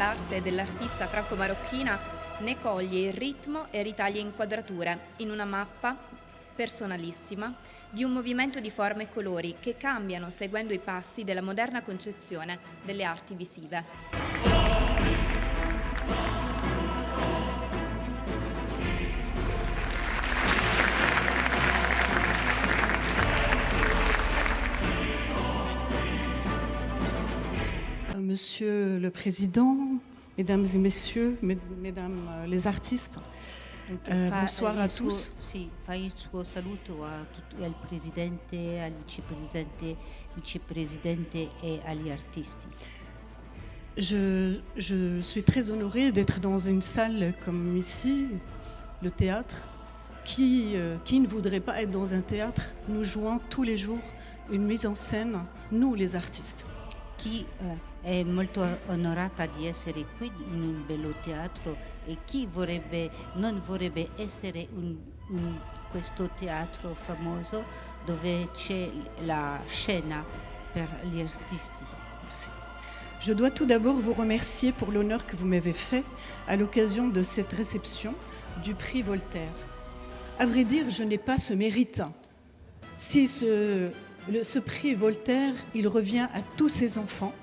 dell'arte dell'artista franco-marocchina ne coglie il ritmo e ritaglia inquadrature in una mappa personalissima di un movimento di forme e colori che cambiano seguendo i passi della moderna concezione delle arti visive. Monsieur le Président, Mesdames et Messieurs, Mesdames les artistes, bonsoir à tous. Sì, fai il suo saluto al Presidente, al Vicepresidente et agli artisti. Je suis très honorée d'être dans une salle comme ici, le théâtre. Qui ne voudrait pas être dans un théâtre? Nous jouons tous les jours une mise en scène, nous les artistes. Chi è molto onorata di essere qui in un bello teatro e chi non vorrebbe essere questo teatro famoso dove c'è la scena per gli artisti. Merci. Je dois tout d'abord vous remercier pour l'honneur que vous m'avez fait à l'occasion de cette réception du prix Voltaire. À vrai dire, je n'ai pas ce mérite. Si ce prix Voltaire, il revient à tous ces enfants,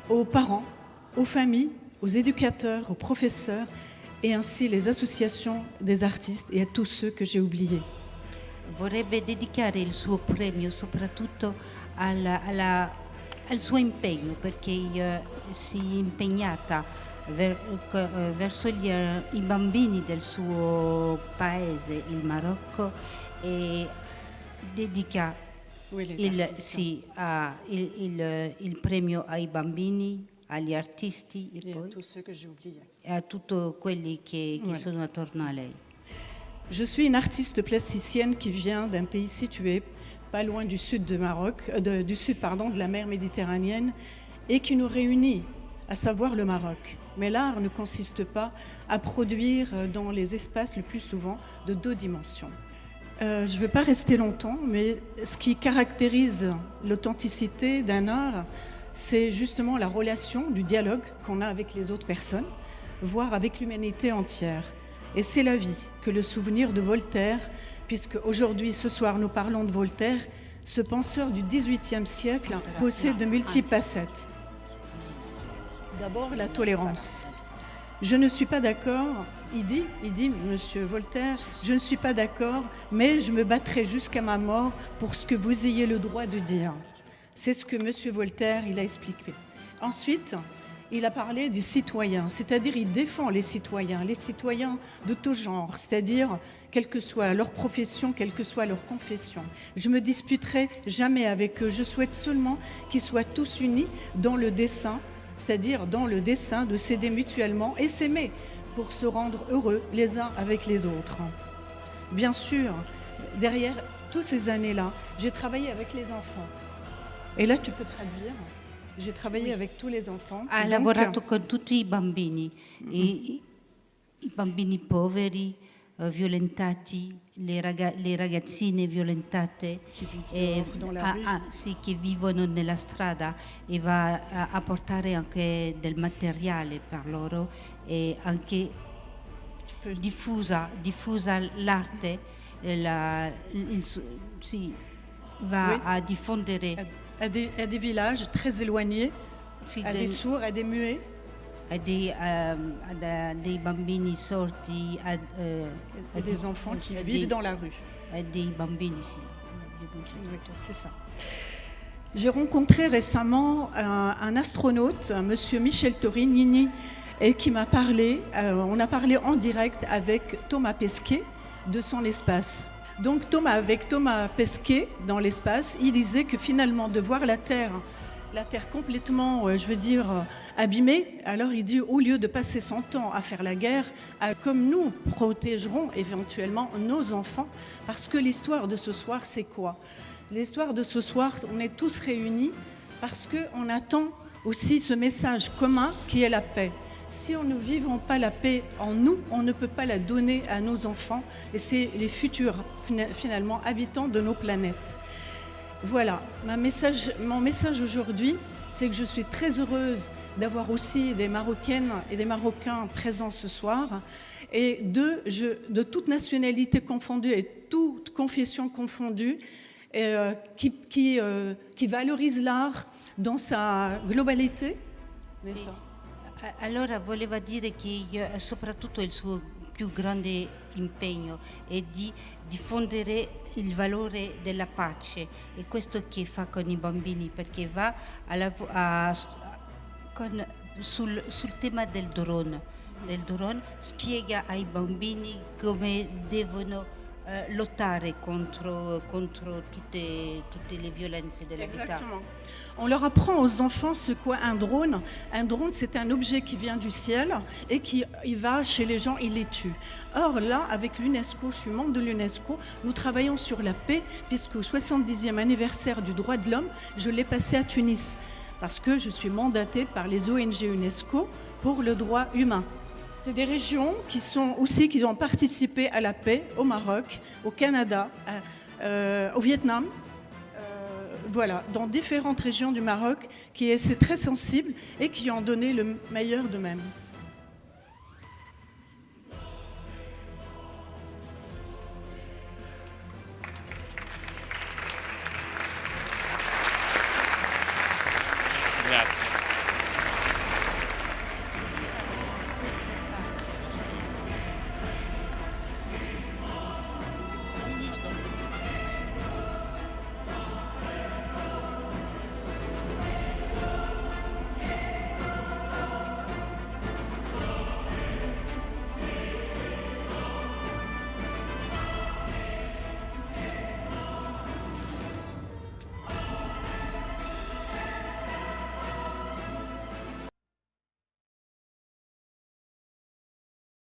aux parents, aux familles, aux éducateurs, aux professeurs et ainsi les associations des artistes et à tous ceux que j'ai oubliés. Vorrebbe dedicare il suo premio soprattutto al suo impegno, perché si è impegnata verso i bambini del suo paese, il Marocco, e dedica il premio ai bambini, agli artisti e poi a tutti quelli che sono attorno a lei. Je suis une artiste plasticienne qui vient d'un pays situé pas loin du sud de la mer Méditerranéenne et qui nous réunit, à savoir le Maroc. Mais l'art ne consiste pas à produire dans les espaces le plus souvent de 2 dimensions. Je ne vais pas rester longtemps, mais ce qui caractérise l'authenticité d'un art, c'est justement la relation, du dialogue qu'on a avec les autres personnes, voire avec l'humanité entière. Et c'est la vie que le souvenir de Voltaire, puisque aujourd'hui, ce soir, nous parlons de Voltaire, ce penseur du XVIIIe siècle possède de multiples facettes. D'abord, la tolérance. Je ne suis pas d'accord, il dit, Monsieur Voltaire, je ne suis pas d'accord, mais je me battrai jusqu'à ma mort pour ce que vous ayez le droit de dire. C'est ce que Monsieur Voltaire, il a expliqué. Ensuite, il a parlé du citoyen, c'est-à-dire il défend les citoyens de tout genre, c'est-à-dire quelle que soit leur profession, quelle que soit leur confession. Je me disputerai jamais avec eux, je souhaite seulement qu'ils soient tous unis dans le dessein, c'est-à-dire dans le dessein de s'aider mutuellement et s'aimer pour se rendre heureux les uns avec les autres. Bien sûr, derrière toutes ces années-là, j'ai travaillé avec les enfants. Et là, tu peux traduire. J'ai travaillé avec tous les enfants. Ha lavorato con tutti i bambini, i bambini poveri, violentati, le ragazzine violentate che vivono nella strada, e va a portare anche del materiale per loro e anche diffusa l'arte, va a diffondere à des villages très éloignés, à des sourds, à des muets. A dei bambini sordi, a des enfants qui vivent dans la rue. A dei bambini, sì. C'est ça. J'ai rencontré récemment un astronaute, monsieur Michel Torinini, et qui m'a parlé, on a parlé en direct avec Thomas Pesquet de son espace. Donc avec Thomas Pesquet dans l'espace, il disait que finalement de voir la Terre complètement, abîmée, alors il dit au lieu de passer son temps à faire la guerre, comme nous protégerons éventuellement nos enfants, parce que l'histoire de ce soir, c'est quoi? L'histoire de ce soir, on est tous réunis parce qu'on attend aussi ce message commun qui est la paix. Si on ne vivons pas la paix en nous, on ne peut pas la donner à nos enfants, et c'est les futurs, finalement, habitants de nos planètes. Voilà, mon message aujourd'hui, c'est que je suis très heureuse d'avoir aussi des Marocaines et des Marocains présents ce soir. Et de toute nationalité confondue et toute confession confondue, qui valorise l'art dans sa globalité. Sì. Allora voleva dire che soprattutto il suo più grande impegno è di diffondere il valore della pace, e questo che fa con i bambini, perché va sul tema del drone, spiega ai bambini come devono lottare contro tutte le violenze della vita. Exactement. On leur apprend aux enfants ce qu'est un drone. Un drone, c'est un objet qui vient du ciel et qui il va chez les gens, il les tue. Or là, avec l'UNESCO, je suis membre de l'UNESCO, nous travaillons sur la paix, puisque au 70e anniversaire du droit de l'homme, je l'ai passé à Tunis, parce que je suis mandatée par les ONG UNESCO pour le droit humain. C'est des régions qui ont participé à la paix au Maroc, au Canada, au Vietnam, voilà, dans différentes régions du Maroc, c'est très sensible et qui ont donné le meilleur d'eux-mêmes.